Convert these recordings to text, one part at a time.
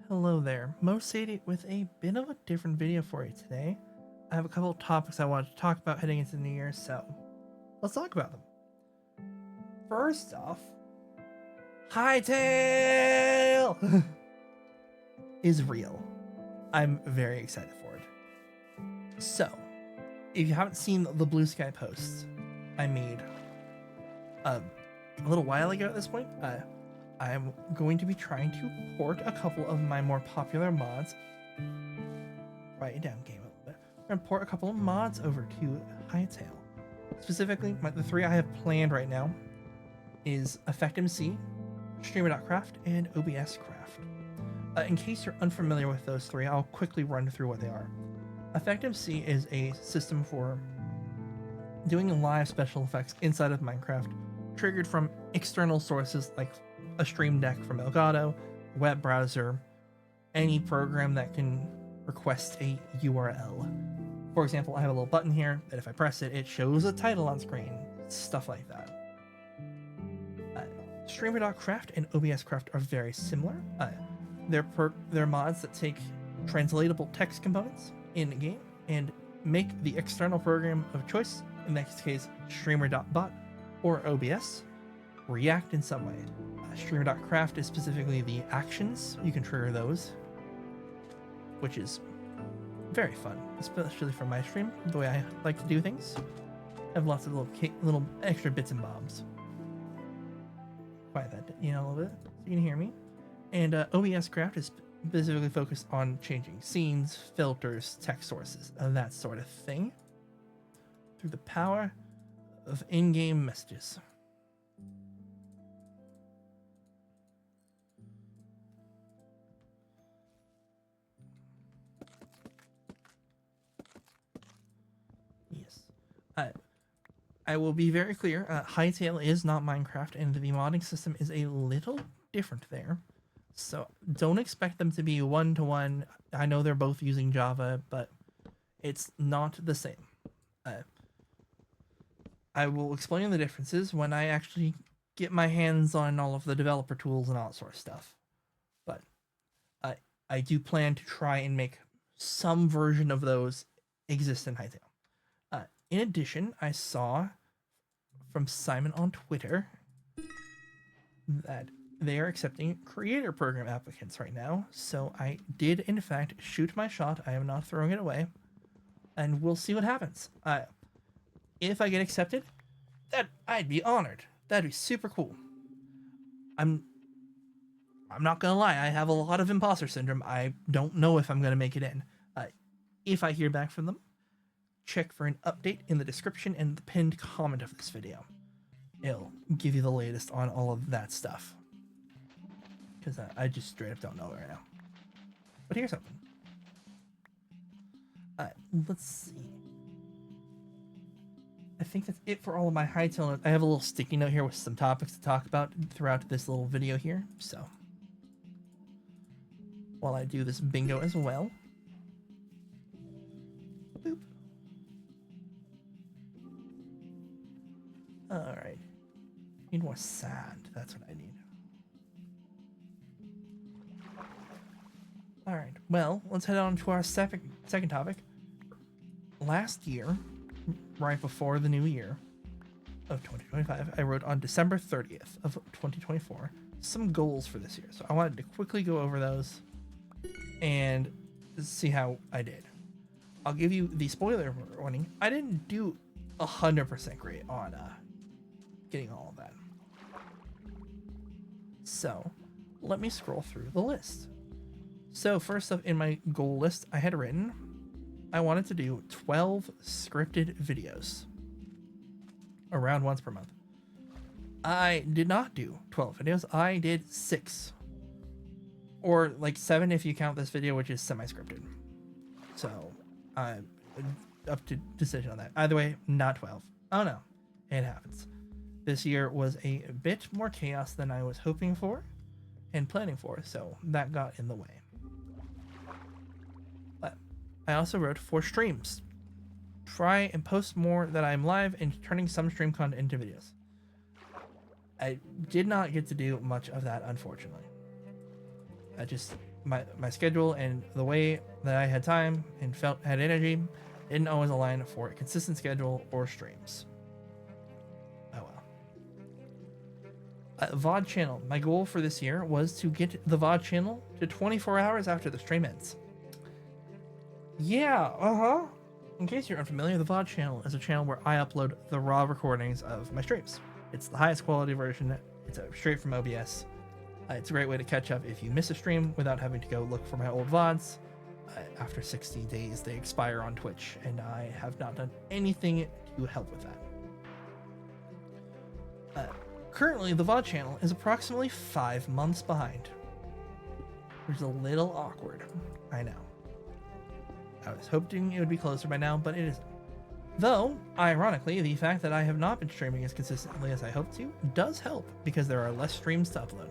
Hello there, Mo Sadie with a bit of a different video for you today. I have a couple of topics I want to talk about heading into the new year, so let's talk about them. First off, Hytale is real. I'm very excited for it. So, if you haven't seen the Blue Sky posts I made a little while ago at this point, I am going to be trying to port a couple of my more popular mods. Write it down, game a little bit. I'm going to port a couple of mods over to Hytale. Specifically, the three I have planned right now is EffectMC, Streamer.craft, and OBS Craft. In case you're unfamiliar with those three, I'll quickly run through what they are. EffectMC is a system for doing live special effects inside of Minecraft, triggered from external sources like a Stream Deck from Elgato, web browser, any program that can request a URL. For example, I have a little button here that if I press it, it shows a title on screen, stuff like that. Streamer.craft and OBS Craft are very similar. They're mods that take translatable text components in the game and make the external program of choice, in this case Streamer.bot or OBS, react in some way. Streamer.craft is specifically the actions. You can trigger those, which is very fun, especially for my stream, the way I like to do things. I have lots of little extra bits and bobs. Quiet that a little bit so you can hear me. And OBS Craft is specifically focused on changing scenes, filters, text sources, and that sort of thing through the power of in-game messages. Yes. I will be very clear, Hytale is not Minecraft, and the modding system is a little different there. So don't expect them to be one-to-one. I know they're both using Java, but it's not the same. I will explain the differences when I actually get my hands on all of the developer tools and all that sort of stuff. But I do plan to try and make some version of those exist in Hytale. In addition, I saw from Simon on Twitter that they are accepting creator program applicants right now. So I did, in fact, shoot my shot. I am not throwing it away. And we'll see what happens. If I get accepted, I'd be honored. That'd be super cool. I'm not gonna lie, I have a lot of imposter syndrome. I don't know if I'm gonna make it in. If I hear back from them, check for an update in the description and the pinned comment of this video. It'll give you the latest on all of that stuff. Because I just straight up don't know right now. But here's something. Let's see. I think that's it for all of my Hytale notes. I have a little sticky note here with some topics to talk about throughout this little video here. So, while I do this bingo as well. Boop. Alright. Need more sand. That's what I need. Alright, well, let's head on to our second topic. Last year, right before the new year of 2025, I wrote on December 30th of 2024 some goals for this year. So I wanted to quickly go over those and see how I did. I'll give you the spoiler warning. I didn't do 100% great on getting all of that. So let me scroll through the list. So first up in my goal list, I had written I wanted to do 12 scripted videos around once per month. I did not do 12 videos. I did 6. Or like 7 if you count this video, which is semi-scripted. So I'm up to decision on that. Either way, not 12. Oh no, it happens. This year was a bit more chaos than I was hoping for and planning for, so that got in the way. I also wrote 4 streams. Try and post more that I'm live and turning some stream content into videos. I did not get to do much of that, unfortunately. I just my schedule and the way that I had time and had energy didn't always align for a consistent schedule or streams. Oh well. VOD channel. My goal for this year was to get the VOD channel to 24 hours after the stream ends. Yeah, In case you're unfamiliar, the VOD channel is a channel where I upload the raw recordings of my streams. It's the highest quality version. It's straight from OBS. It's a great way to catch up if you miss a stream without having to go look for my old VODs. After 60 days, they expire on Twitch, and I have not done anything to help with that. Currently, the VOD channel is approximately 5 months behind. Which is a little awkward. I know. I was hoping it would be closer by now, but it isn't. Though, ironically, the fact that I have not been streaming as consistently as I hoped to does help because there are less streams to upload.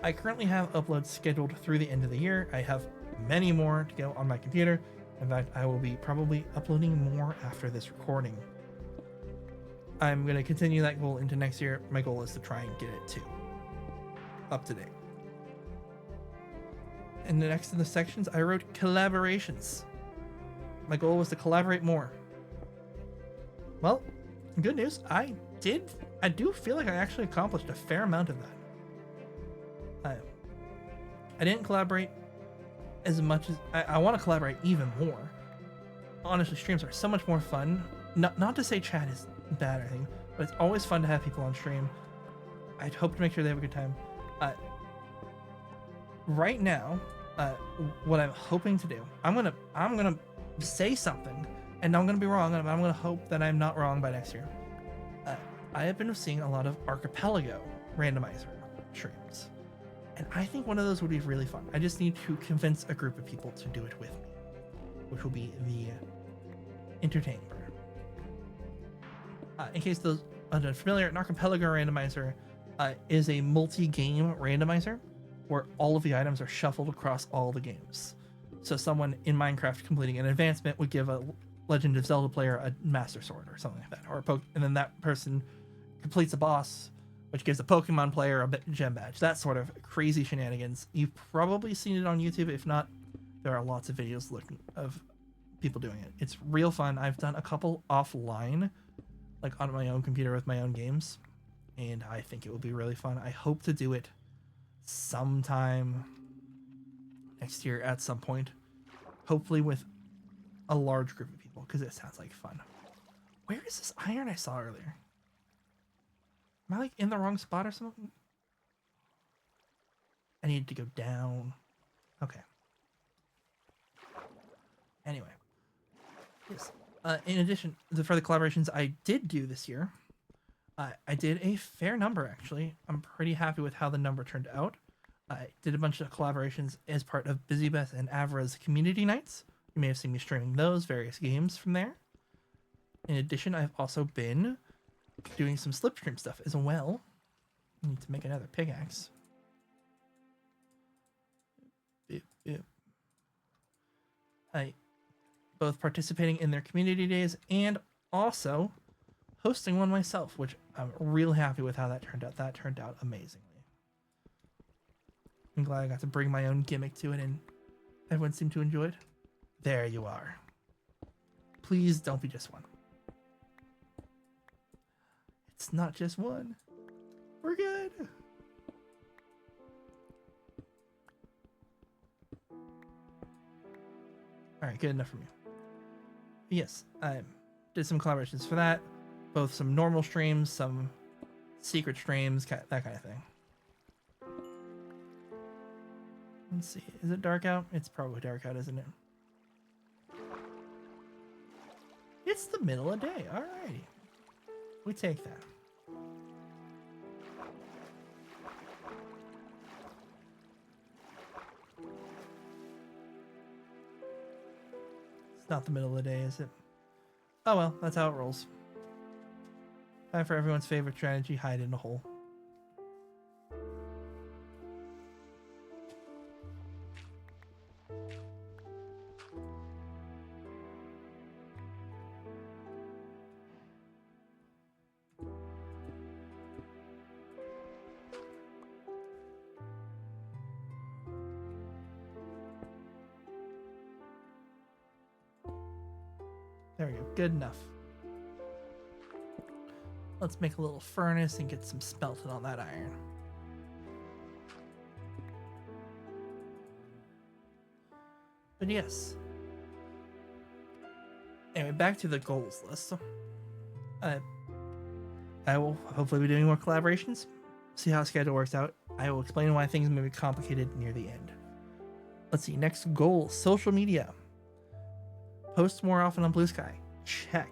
I currently have uploads scheduled through the end of the year. I have many more to go on my computer. In fact, I will be probably uploading more after this recording. I'm going to continue that goal into next year. My goal is to try and get it to up to date. In the next of the sections, I wrote collaborations. My goal was to collaborate more. Well, good news. I do feel like I actually accomplished a fair amount of that. I didn't collaborate as much as I want to collaborate even more. Honestly, streams are so much more fun. Not to say chat is bad or anything, but it's always fun to have people on stream. I'd hope to make sure they have a good time. Right now, what I'm hoping to do, I'm gonna say something, and I'm gonna be wrong, and I'm gonna hope that I'm not wrong by next year. I have been seeing a lot of Archipelago randomizer streams. And I think one of those would be really fun. I just need to convince a group of people to do it with me, which will be the entertaining part. In case those are unfamiliar, an Archipelago randomizer is a multi-game randomizer where all of the items are shuffled across all the games. So someone in Minecraft completing an advancement would give a Legend of Zelda player a Master Sword or something like that, or and then that person completes a boss, which gives a Pokemon player a gem badge. That sort of crazy shenanigans. You've probably seen it on YouTube. If not, there are lots of videos of people doing it. It's real fun. I've done a couple offline, like on my own computer with my own games, and I think it will be really fun. I hope to do it sometime next year at some point, hopefully with a large group of people, because it sounds like fun. Where is this iron I saw earlier? Am I like in the wrong spot or something? I need to go down. Okay. Anyway. Yes. In addition, for the collaborations I did do this year, I did a fair number, actually. I'm pretty happy with how the number turned out. I did a bunch of collaborations as part of BusyBeth and Avra's community nights. You may have seen me streaming those various games from there. In addition, I've also been doing some slipstream stuff as well. I need to make another pickaxe. I both participating in their community days and also hosting one myself, which I'm real happy with how that turned out. That turned out amazingly. I'm glad I got to bring my own gimmick to it and everyone seemed to enjoy it. There you are. Please don't be just one. It's not just one. We're good. Alright, good enough for me. Yes, I did some collaborations for that. Both some normal streams, some secret streams, that kind of thing. Let's see. Is it dark out? It's probably dark out, isn't it? It's the middle of the day. Alrighty. We take that. It's not the middle of the day, is it? Oh well, that's how it rolls. Time for everyone's favorite strategy, hide in a hole. There we go. Good enough. Let's make a little furnace and get some smelting on that iron. But yes. Anyway, back to the goals list. I will hopefully be doing more collaborations. See how the schedule works out. I will explain why things may be complicated near the end. Let's see. Next goal: social media. Post more often on Blue Sky. Check.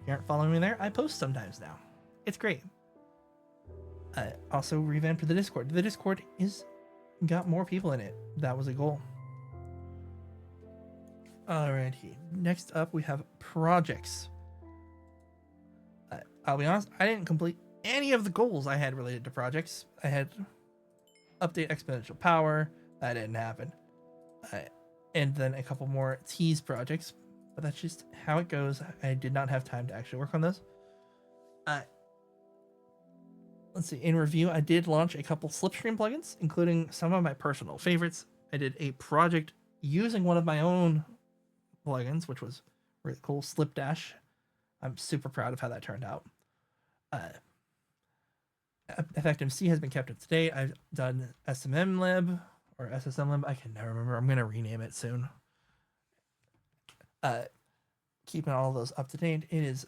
If you aren't following me there, I post sometimes now. It's great. Also revamped the Discord. The Discord is got more people in it. That was a goal. Alrighty. Next up, we have projects. I'll be honest, I didn't complete any of the goals I had related to projects. I had update exponential power. That didn't happen. And then a couple more tease projects. But that's just how it goes. I did not have time to actually work on those. Let's see. In review, I did launch a couple Slipstream plugins, including some of my personal favorites. I did a project using one of my own plugins, which was really cool, Slipdash. I'm super proud of how that turned out. FactMC has been kept up to date. I've done SMMlib or SSMlib. I can never remember. I'm going to rename it soon. Keeping all those up to date. It is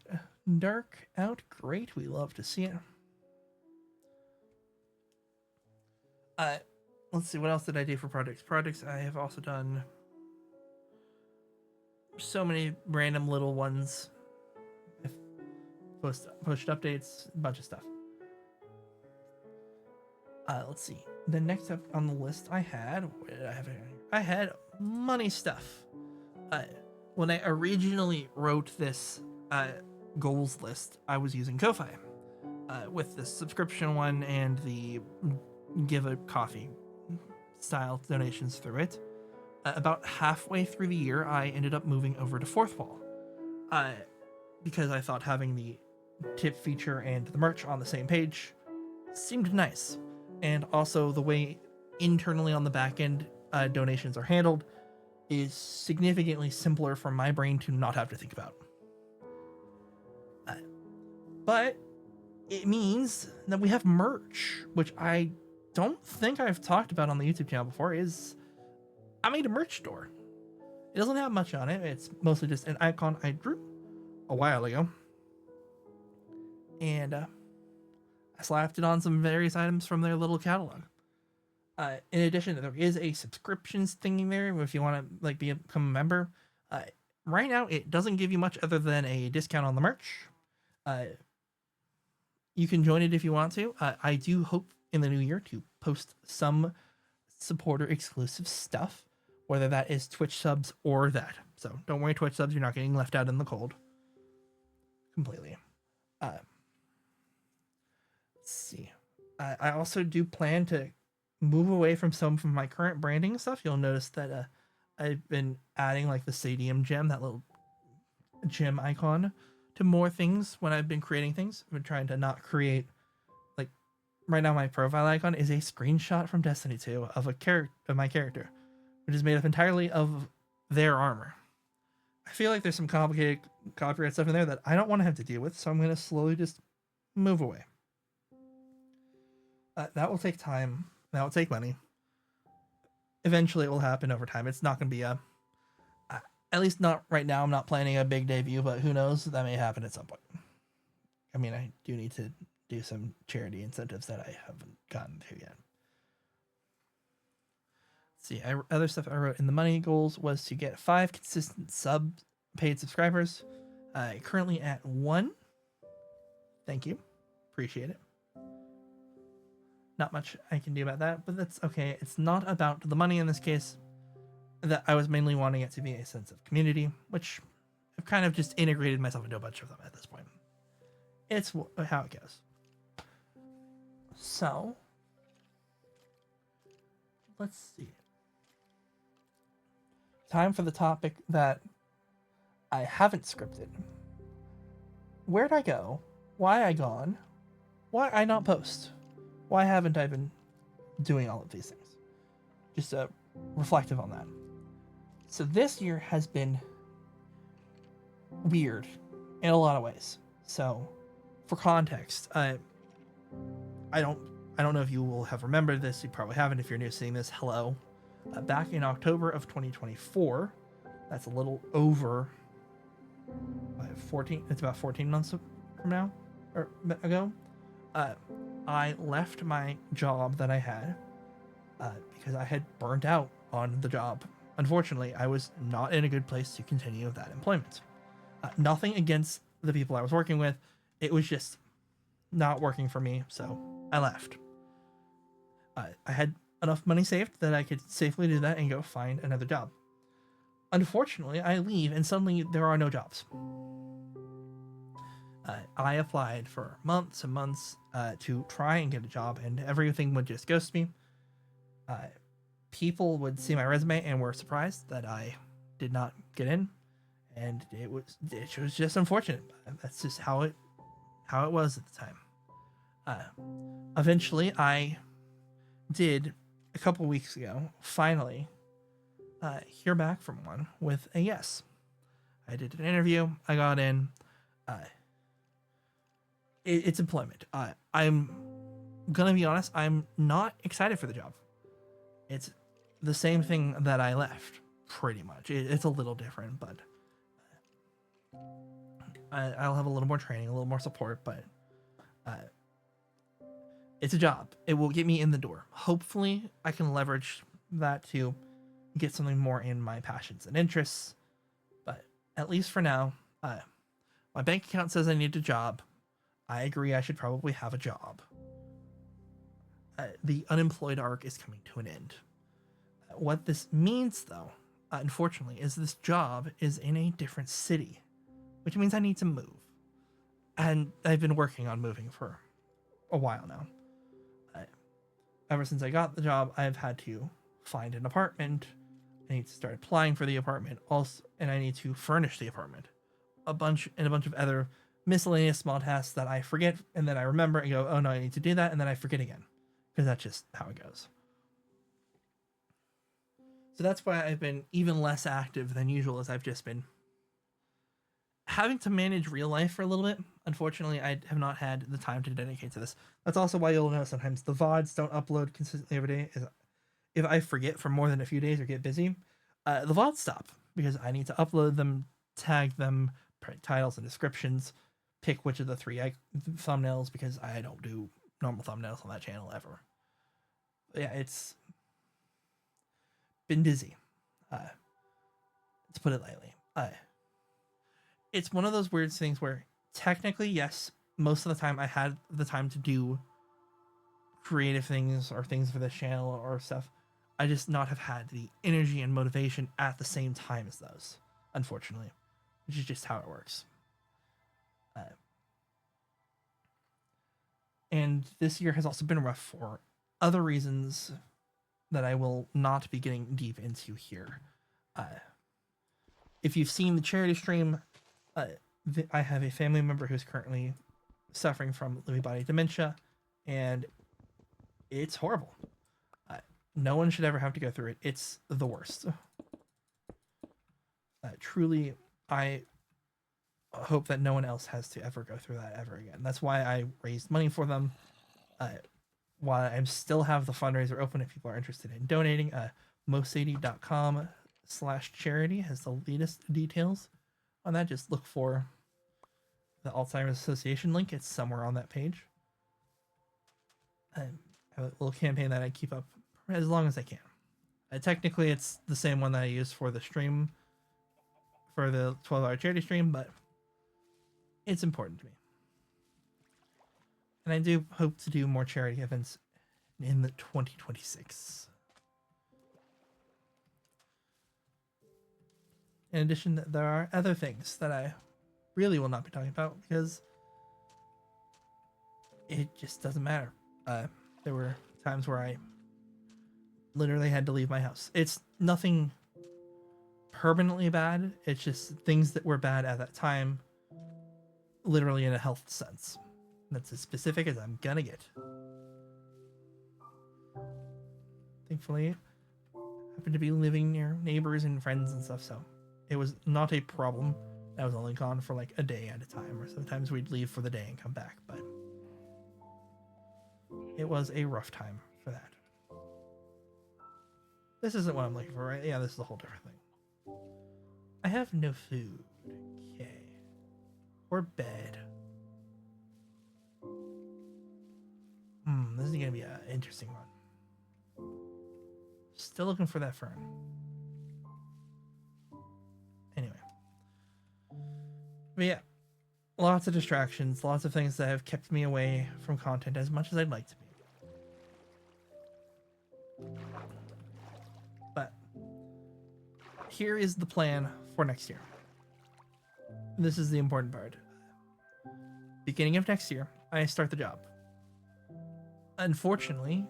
dark out. Great. We love to see it. Let's see. What else did I do for projects? I have also done so many random little ones. Pushed updates, a bunch of stuff. Let's see. The next up on the list I had, what did I have here? I had money stuff. When I originally wrote this goals list, I was using Ko-Fi with the subscription one and the give a coffee style donations through it. About halfway through the year, I ended up moving over to Fourth Wall because I thought having the tip feature and the merch on the same page seemed nice. And also the way internally on the back end donations are handled is significantly simpler for my brain to not have to think about. But it means that we have merch, which I don't think I've talked about on the YouTube channel before. I made a merch store. It doesn't have much on it. It's mostly just an icon I drew a while ago. And I slapped it on some various items from their little catalog. In addition, there is a subscriptions thing there if you want to become a member. Right now, it doesn't give you much other than a discount on the merch. You can join it if you want to. I do hope in the new year to post some supporter exclusive stuff, whether that is Twitch subs or that. So don't worry, Twitch subs, you're not getting left out in the cold completely. Let's see. I also do plan to move away from some of my current branding stuff. You'll notice that I've been adding the stadium gem, that little gem icon, to more things when I've been creating things. I've been trying to not create right now my profile icon is a screenshot from Destiny 2 of my character, which is made up entirely of their armor. I feel like there's some complicated copyright stuff in there that I don't want to have to deal with, so I'm going to slowly just move away. That will take time. That will take money. Eventually it will happen over time. It's not going to be at least not right now. I'm not planning a big debut, but who knows? That may happen at some point. I mean, I do need to do some charity incentives that I haven't gotten to yet. Let's see, other stuff I wrote in the money goals was to get 5 consistent paid subscribers. Currently at 1. Thank you. Appreciate it. Not much I can do about that, but that's okay. It's not about the money in this case. That I was mainly wanting it to be a sense of community, which I've kind of just integrated myself into a bunch of them at this point. It's how it goes. So, let's see. Time for the topic that I haven't scripted. Where'd I go? Why I gone? Why I not post? Why haven't I been doing all of these things? Just reflective on that. So this year has been weird in a lot of ways. So, for context, I don't I don't know if you will have remembered this. You probably haven't if you're new seeing this. Hello. Back in October of 2024, that's a little over 14. It's about 14 months from now or ago. I left my job that I had because I had burnt out on the job. Unfortunately, I was not in a good place to continue that employment. Nothing against the people I was working with. It was just not working for me, so I left. I had enough money saved that I could safely do that and go find another job. Unfortunately, I leave and suddenly there are no jobs. I applied for months and months to try and get a job, and everything would just ghost me. People would see my resume and were surprised that I did not get in, and it was just unfortunate. That's just how it was at the time. Eventually, I did a couple weeks ago finally hear back from one with a yes. I did an interview. I got in. It's employment. I'm gonna be honest. I'm not excited for the job. It's the same thing that I left, pretty much. It's a little different, but I'll have a little more training, a little more support, but it's a job. It will get me in the door. Hopefully, I can leverage that to get something more in my passions and interests. But at least for now, my bank account says I need a job. I agree I should probably have a job. The unemployed arc is coming to an end. What this means, though, unfortunately, is this job is in a different city, which means I need to move. And I've been working on moving for a while now. Ever since I got the job, I've had to find an apartment. I need to start applying for the apartment, also, and I need to furnish the apartment. A bunch of other miscellaneous small tasks that I forget, and then I remember and go, oh no, I need to do that, and then I forget again. Because that's just how it goes. So that's why I've been even less active than usual, as I've just been having to manage real life for a little bit. Unfortunately, I have not had the time to dedicate to this. That's also why you'll know sometimes the VODs don't upload consistently every day. If I forget for more than a few days or get busy, the VODs stop because I need to upload them, tag them, print titles and descriptions, pick which of the three thumbnails because I don't do normal thumbnails on that channel ever. But yeah, it's been dizzy, to put it lightly. It's one of those weird things where technically, yes, most of the time I had the time to do creative things or things for this channel or stuff. I just not have had the energy and motivation at the same time as those, unfortunately, which is just how it works. And this year has also been rough for other reasons that I will not be getting deep into here. If you've seen the charity stream, I have a family member who's currently suffering from Lewy body dementia, and it's horrible. No one should ever have to go through it. It's the worst. Truly, I hope that no one else has to ever go through that ever again. That's why I raised money for them. While I still have the fundraiser open if people are interested in donating, mosadie.com/charity has the latest details on that. Just look for the Alzheimer's Association link. It's somewhere on that page. I have a little campaign that I keep up as long as I can. Technically, it's the same one that I used for the stream, for the 12-hour charity stream, but it's important to me. And I do hope to do more charity events in the 2026. In addition, there are other things that I really will not be talking about because it just doesn't matter. There were times where I literally had to leave my house. It's nothing permanently bad. It's just things that were bad at that time, literally in a health sense. That's as specific as I'm gonna get. Thankfully, I happen to be living near neighbors and friends and stuff, so it was not a problem I was only gone for like a day at a time, or sometimes we'd leave for the day and come back, but it was a rough time for that. This isn't what I'm looking for, right? Yeah, this is a whole different thing. I have no food. Okay. Or bed. This is gonna be an interesting one. Still looking for that fern. Anyway. But yeah, lots of distractions, lots of things that have kept me away from content as much as I'd like to be. But here is the plan for next year. This is the important part. Beginning of next year, I start the job. Unfortunately,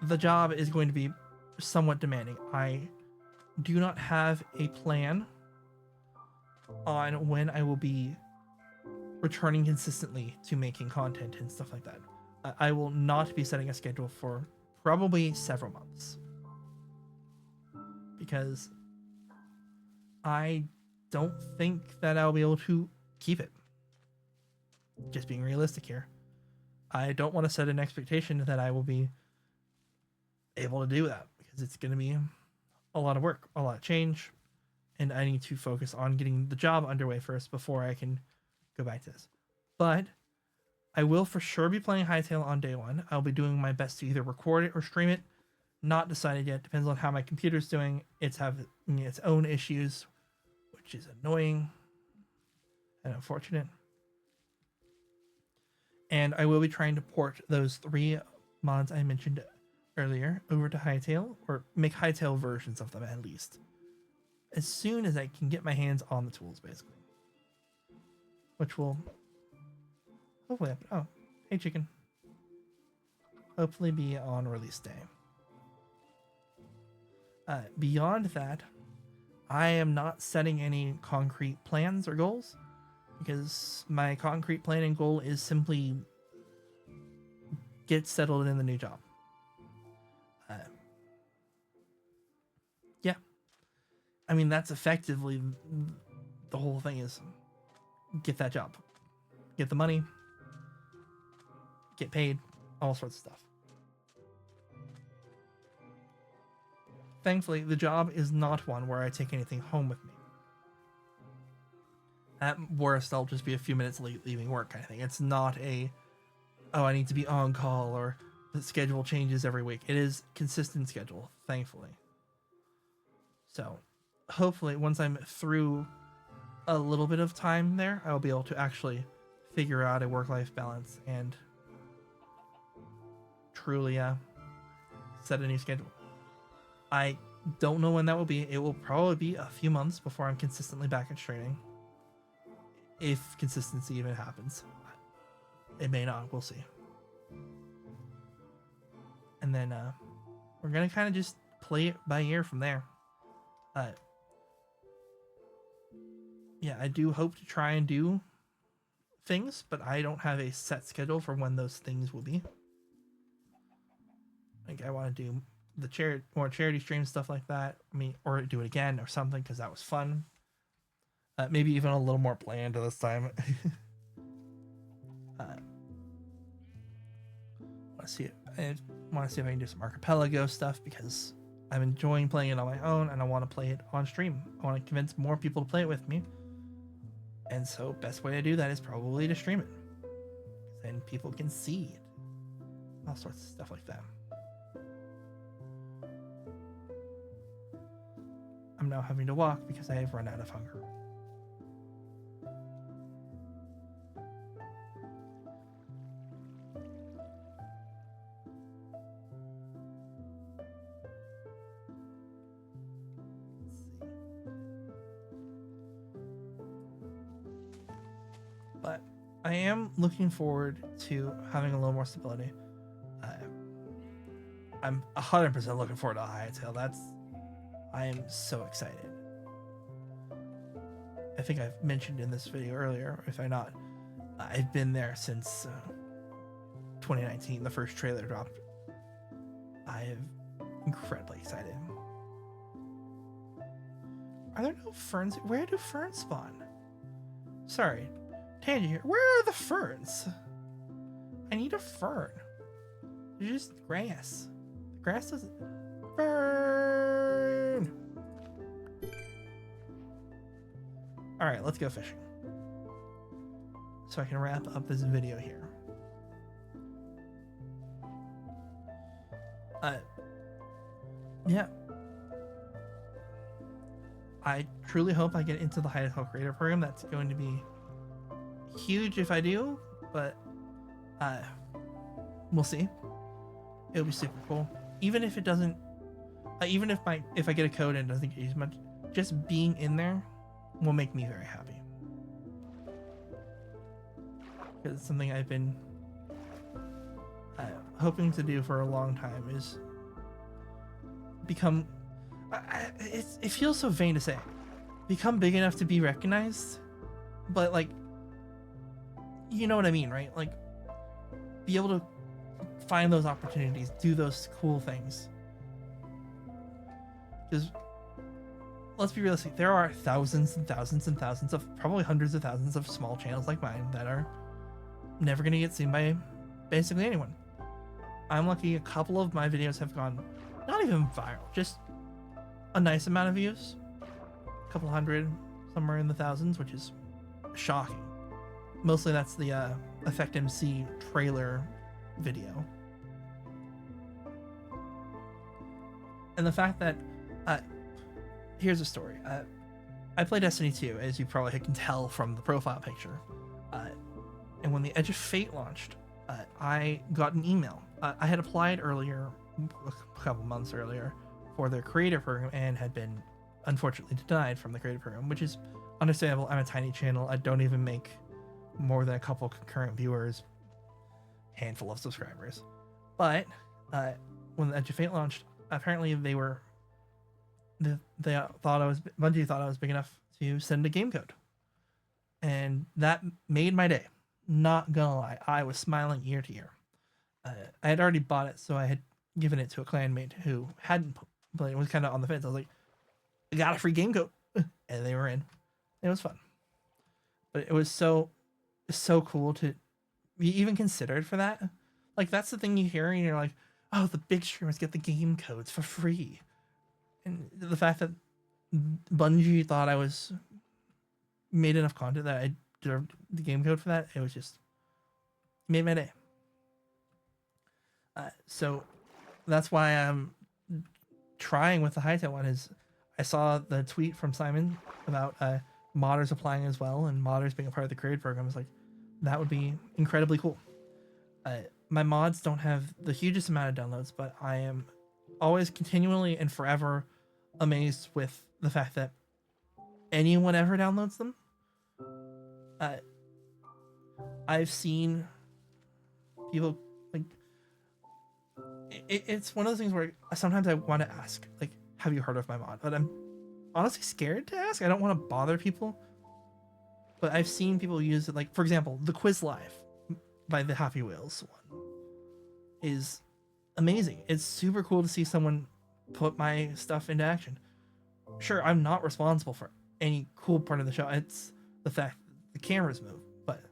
the job is going to be somewhat demanding. I do not have a plan on when I will be returning consistently to making content and stuff like that. I will not be setting a schedule for probably several months, because I don't think that I'll be able to keep it. Just being realistic here. I don't want to set an expectation that I will be able to do that, because it's going to be a lot of work, a lot of change, and I need to focus on getting the job underway first before I can go back to this. But I will for sure be playing Hytale on day one. I'll be doing my best to either record it or stream it. Not decided yet. Depends on how my computer's doing. It's having its own issues, which is annoying and unfortunate. And I will be trying to port those 3 mods I mentioned earlier over to Hytale, or make Hytale versions of them at least, as soon as I can get my hands on the tools, basically. Which will hopefully happen. Oh, hey chicken. Hopefully be on release day. Beyond that, I am not setting any concrete plans or goals, because my concrete plan and goal is simply get settled in the new job. Yeah. I mean, that's effectively the whole thing, is get that job. Get the money. Get paid. All sorts of stuff. Thankfully, the job is not one where I take anything home with me. At worst, I'll just be a few minutes late leaving work kind of thing. It's not a, oh, I need to be on call, or the schedule changes every week. It is consistent schedule, thankfully. So, hopefully, once I'm through a little bit of time there, I'll be able to actually figure out a work-life balance and truly set a new schedule. I don't know when that will be. It will probably be a few months before I'm consistently back in streaming. If consistency even happens. It may not. We'll see. And then we're going to kind of just play it by ear from there. Yeah, I do hope to try and do things, but I don't have a set schedule for when those things will be. Like, I want to do the more charity streams, stuff like that. I mean, or do it again or something, because that was fun. Maybe even a little more planned this time. I want to see if I can do some archipelago stuff, because I'm enjoying playing it on my own, and I want to play it on stream. I want to convince more people to play it with me. And so best way to do that is probably to stream it. Then people can see it. All sorts of stuff like that. I'm now having to walk because I have run out of hunger. But I am looking forward to having a little more stability. I'm 100% looking forward to Hytale. I am so excited. I think I've mentioned in this video earlier, if I not, I've been there since 2019, the first trailer dropped. I am incredibly excited. Are there no ferns? Where do ferns spawn? Sorry. Tangy here. Where are the ferns? I need a fern. It's just grass. The grass doesn't... Fern! Alright, let's go fishing. So I can wrap up this video here. Yeah. I truly hope I get into the Hytale Creator Program. That's going to be huge if I do, but we'll see. It'll be super cool. Even if it doesn't, even if I get a code and it doesn't get used much, just being in there will make me very happy. Because it's something I've been hoping to do for a long time is become, it feels so vain to say, become big enough to be recognized, but like, you know what I mean, right? Like, be able to find those opportunities, do those cool things. Because let's be realistic, there are thousands and thousands and thousands of, probably hundreds of thousands of small channels like mine that are never going to get seen by basically anyone. I'm lucky a couple of my videos have gone not even viral, just a nice amount of views, a couple hundred, somewhere in the thousands, which is shocking. Mostly that's the Effect MC trailer video. And the fact that, here's a story. I play Destiny 2, as you probably can tell from the profile picture. And when the Edge of Fate launched, I got an email. I had applied earlier, a couple months earlier, for their creator program and had been unfortunately denied from the creator program, which is understandable. I'm a tiny channel. I don't even make more than a couple concurrent viewers, handful of subscribers. But when the Edge of Fate launched, apparently Bungie thought I was big enough to send a game code, and that made my day. Not gonna lie, I was smiling ear to ear. I had already bought it, so I had given it to a clanmate who hadn't played it, was kind of on the fence. I was like, I got a free game code, and they were in. It was fun, but it was so cool to be even considered for that. Like, that's the thing you hear, and you're like, oh, the big streamers get the game codes for free. And the fact that Bungie thought I was made enough content that I deserved the game code for that, it was just made my day. So that's why I'm trying with the Hytale one. Is I saw the tweet from Simon about modders applying as well, and modders being a part of the creator program. Is like, that would be incredibly cool. My mods don't have the hugest amount of downloads, but I am always continually and forever amazed with the fact that anyone ever downloads them. I've seen people like, it's one of those things where sometimes I want to ask, like, have you heard of my mod? But I'm honestly scared to ask. I don't want to bother people. But I've seen people use it, like, for example, the Quiz Live by the Happy Wheels one is amazing. It's super cool to see someone put my stuff into action. Sure, I'm not responsible for any cool part of the show. It's the fact the cameras move. But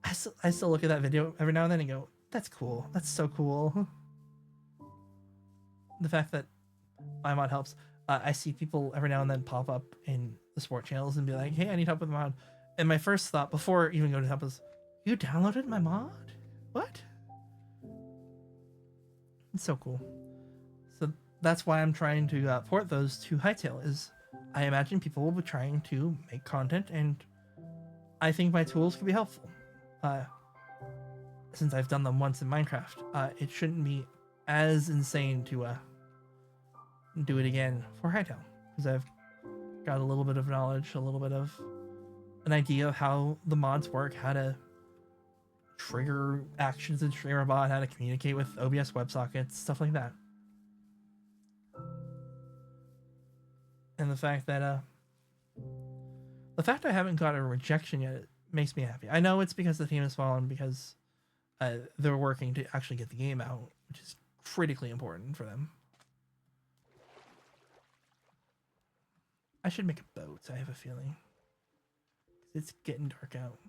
I still look at that video every now and then and go, that's cool. That's so cool. The fact that my mod helps. I see people every now and then pop up in the sport channels and be like, hey, I need help with my mod. And my first thought before even going to help is, you downloaded my mod? What? It's so cool. So that's why I'm trying to port those to Hytale. Is I imagine people will be trying to make content, and I think my tools could be helpful. Since I've done them once in Minecraft, it shouldn't be as insane to do it again for Hytale, because I've got a little bit of knowledge, a little bit of an idea of how the mods work, how to trigger actions in StreamerBot, how to communicate with OBS WebSockets, stuff like that. And the fact that I haven't got a rejection yet, it makes me happy. I know it's because the team is small and because they're working to actually get the game out, which is critically important for them. I should make a boat, I have a feeling. It's getting dark out.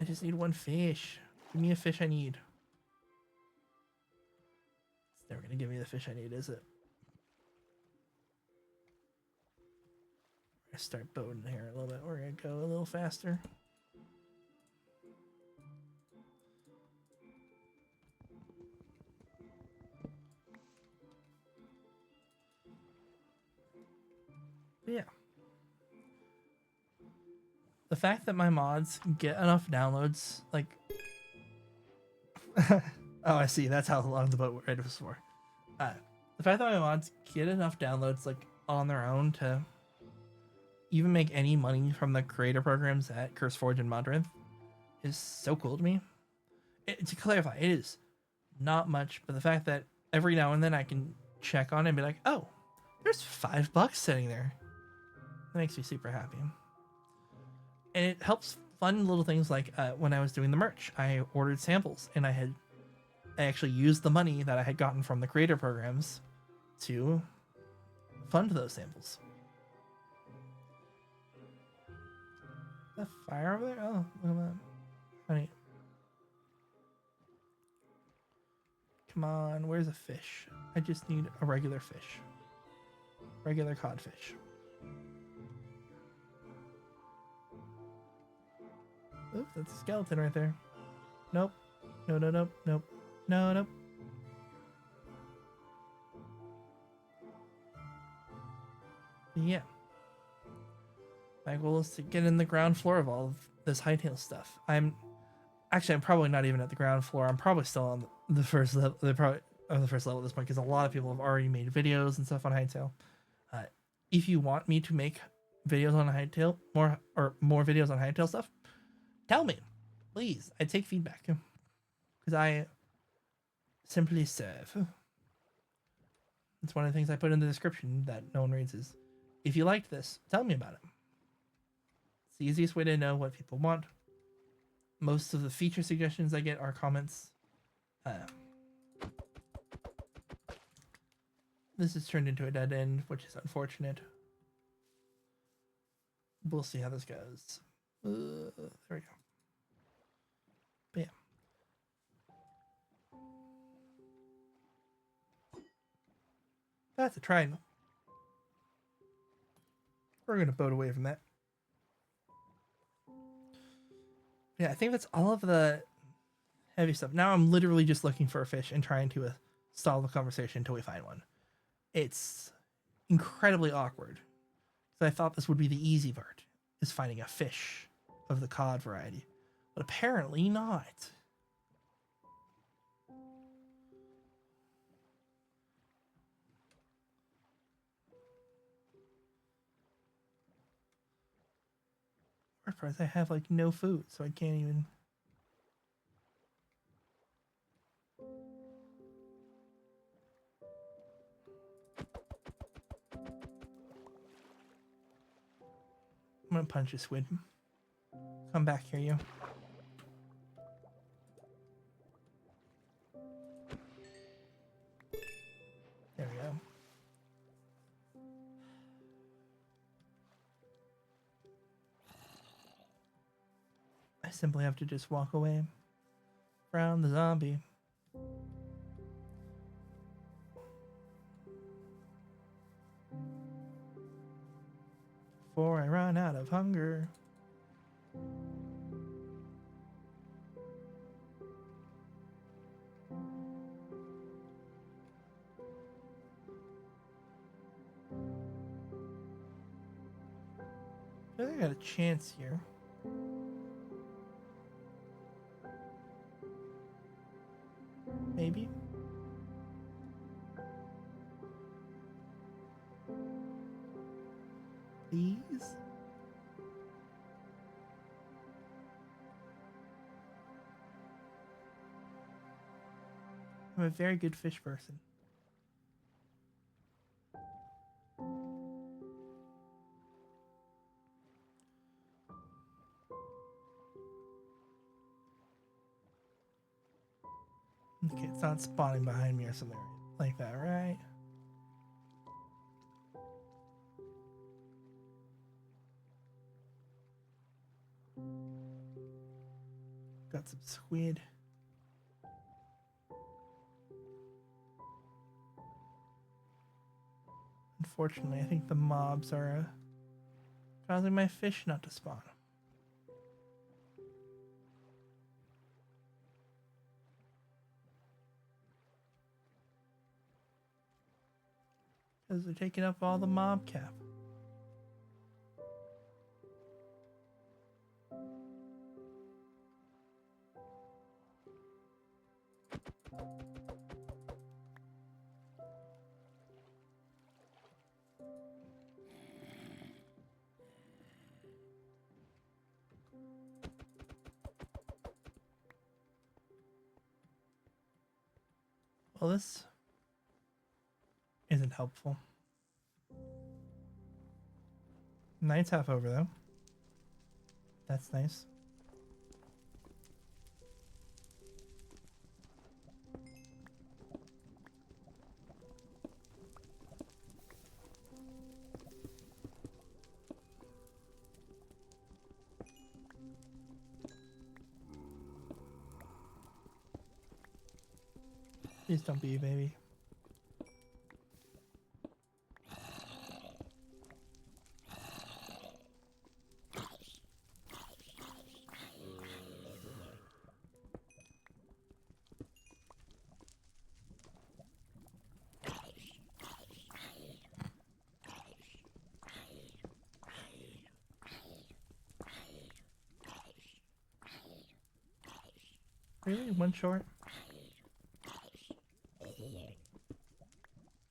I just need one fish. Give me a fish I need. It's never gonna give me the fish I need, is it? I start boating here a little bit. We're gonna go a little faster. But yeah. The fact that my mods get enough downloads, like... oh, I see. That's how long the boat ride was for. The fact that my mods get enough downloads, like, on their own to even make any money from the creator programs at CurseForge and Modriv is so cool to me. To clarify, it is not much, but the fact that every now and then I can check on it and be like, oh, there's $5 sitting there. That makes me super happy. And it helps fund little things like when I was doing the merch, I ordered samples and I actually used the money that I had gotten from the creator programs to fund those samples. Is that fire over there? Oh, look at that. Honey. Come on, where's a fish? I just need a regular fish. Regular codfish. Oops, that's a skeleton right there. Nope. No, no, nope, nope. No, nope. Yeah. My goal is to get in the ground floor of all of this Hytale stuff. I'm probably not even at the ground floor. I'm probably still on the first level. They're probably on the first level at this point because a lot of people have already made videos and stuff on Hytale. If you want me to make videos on Hytale, more videos on Hytale stuff, tell me, please. I take feedback because I simply serve. It's one of the things I put in the description that no one reads is, if you liked this, tell me about it. It's the easiest way to know what people want. Most of the feature suggestions I get are comments. This has turned into a dead end, which is unfortunate. We'll see how this goes. There we go. But yeah. That's a triangle. We're going to boat away from that. Yeah, I think that's all of the heavy stuff. Now I'm literally just looking for a fish and trying to stall the conversation until we find one. It's incredibly awkward. So I thought this would be the easy part, is finding a fish of the cod variety. But apparently not. Worst part is I have like no food, so I can't even... I'm gonna punch a squid. Come back here, you. There we go. I simply have to just walk away from the zombie. Before I run out of hunger. I think I got a chance here. Maybe. Please? I'm a very good fish person. Okay, it's not spawning behind me or something like that, right? got some squid. Unfortunately, I think the mobs are causing my fish not to spawn. Because they're taking up all the mob cap. Well, this isn't helpful. Night's half over, though. That's nice. Please don't be, baby. Really? One short?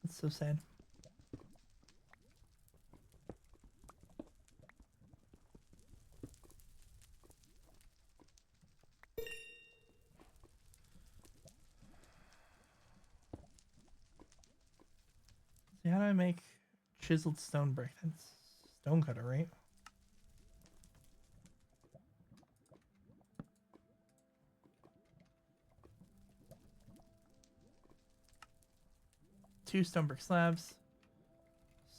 That's so sad. See, how do I make chiseled stone brick? That's stone cutter, right? Two stone brick slabs.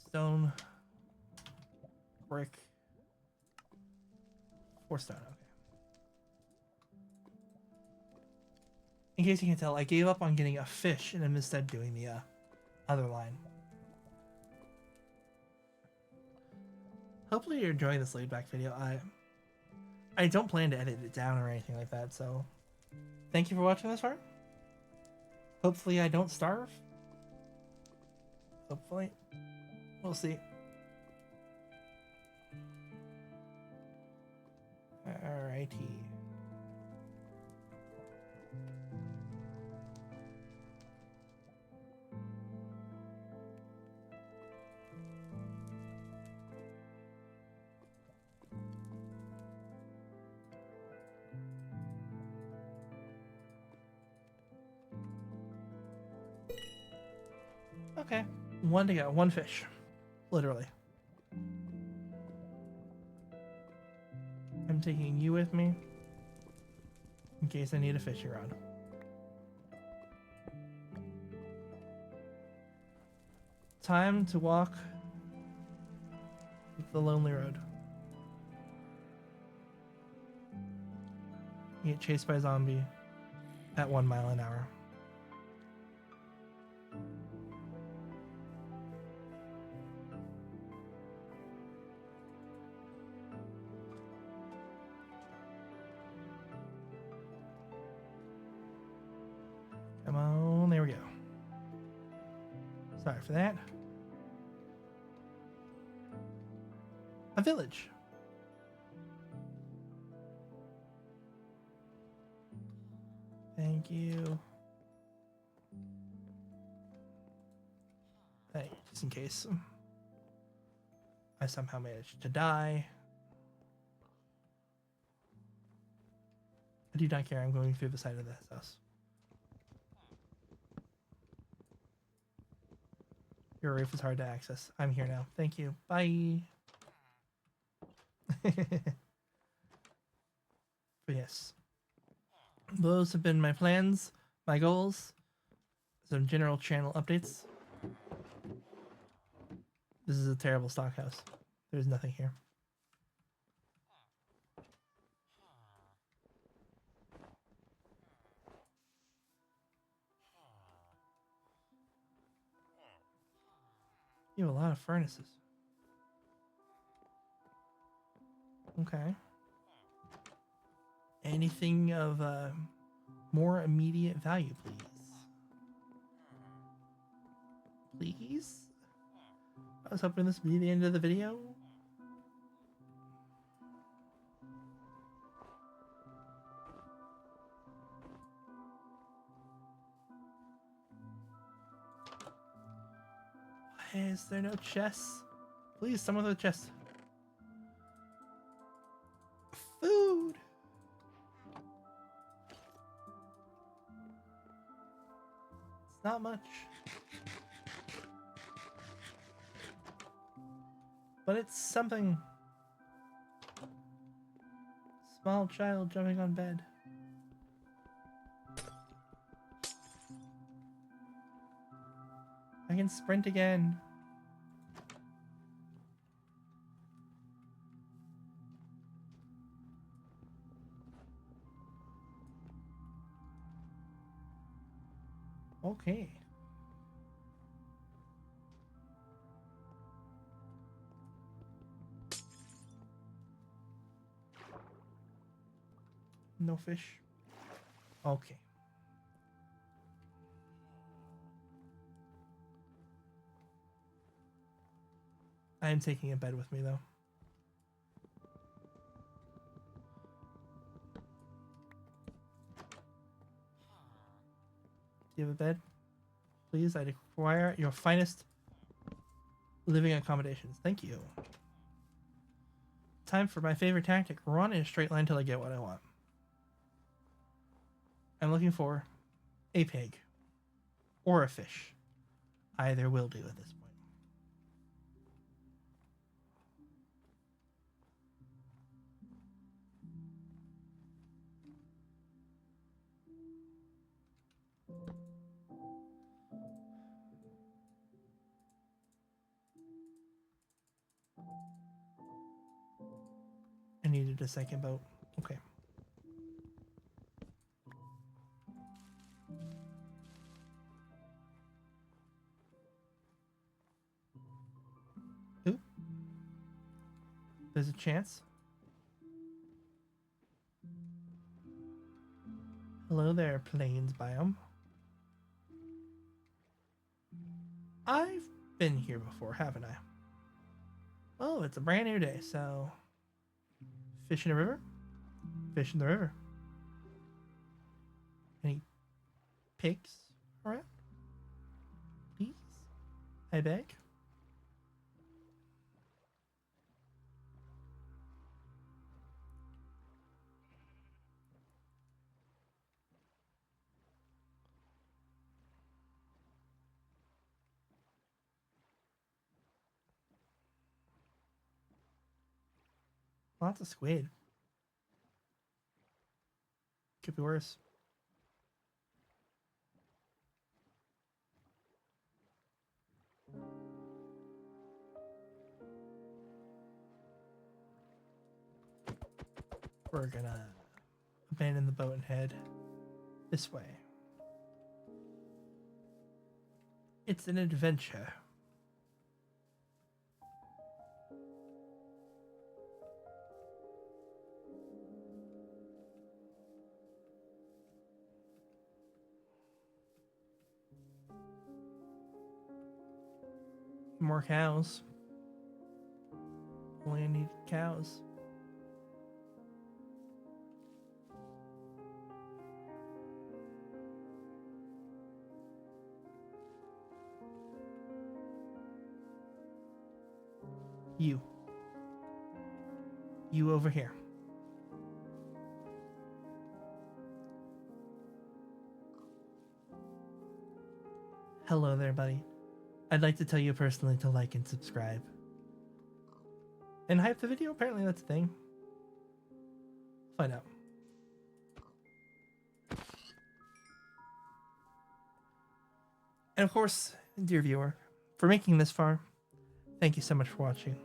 Stone brick. 4 stone, okay. In case you can tell, I gave up on getting a fish and I'm instead doing the other line. Hopefully you're enjoying this laid back video. I don't plan to edit it down or anything like that, so thank you for watching this far. Hopefully I don't starve. Hopefully. We'll see. Alrighty. Okay. One to go. One fish. Literally. I'm taking you with me in case I need a fishing rod. Time to walk the lonely road. You get chased by a zombie at 1 mile an hour. Come on, there we go. Sorry for that. A village. Thank you. Hey, just in case I somehow managed to die. I do not care. I'm going through the side of this house. Your roof is hard to access. I'm here now. Thank you. Bye. But yes. Those have been my plans, my goals, some general channel updates. This is a terrible stock house. There's nothing here. You have a lot of furnaces. Okay. Anything of more immediate value, please? Please? I was hoping this would be the end of the video. Why is there no chests? Please, someone with a chest. Food! It's not much. But it's something. Small child jumping on bed. I can sprint again. Okay. No fish. Okay. I am taking a bed with me, though. Do you have a bed? Please, I require your finest living accommodations. Thank you. Time for my favorite tactic. Run in a straight line till I get what I want. I'm looking for a pig or a fish. Either will do at this point. I needed a second boat. Okay. Ooh. There's a chance. Hello there, plains biome. I've been here before, haven't I? Oh, it's a brand new day, so... Fish in a river? Fish in the river. Any pigs around? Please? I beg? Lots of squid. Could be worse. We're gonna abandon the boat and head this way. It's an adventure. More cows. Only I need cows. You. You over here. Hello there, buddy. I'd like to tell you personally to like and subscribe. And hype the video? Apparently that's a thing. Find out. And of course, dear viewer, for making this far, thank you so much for watching.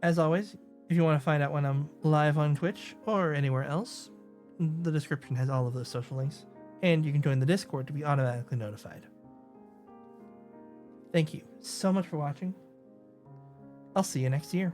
As always, if you want to find out when I'm live on Twitch or anywhere else, the description has all of those social links. And you can join the Discord to be automatically notified. Thank you so much for watching. I'll see you next year.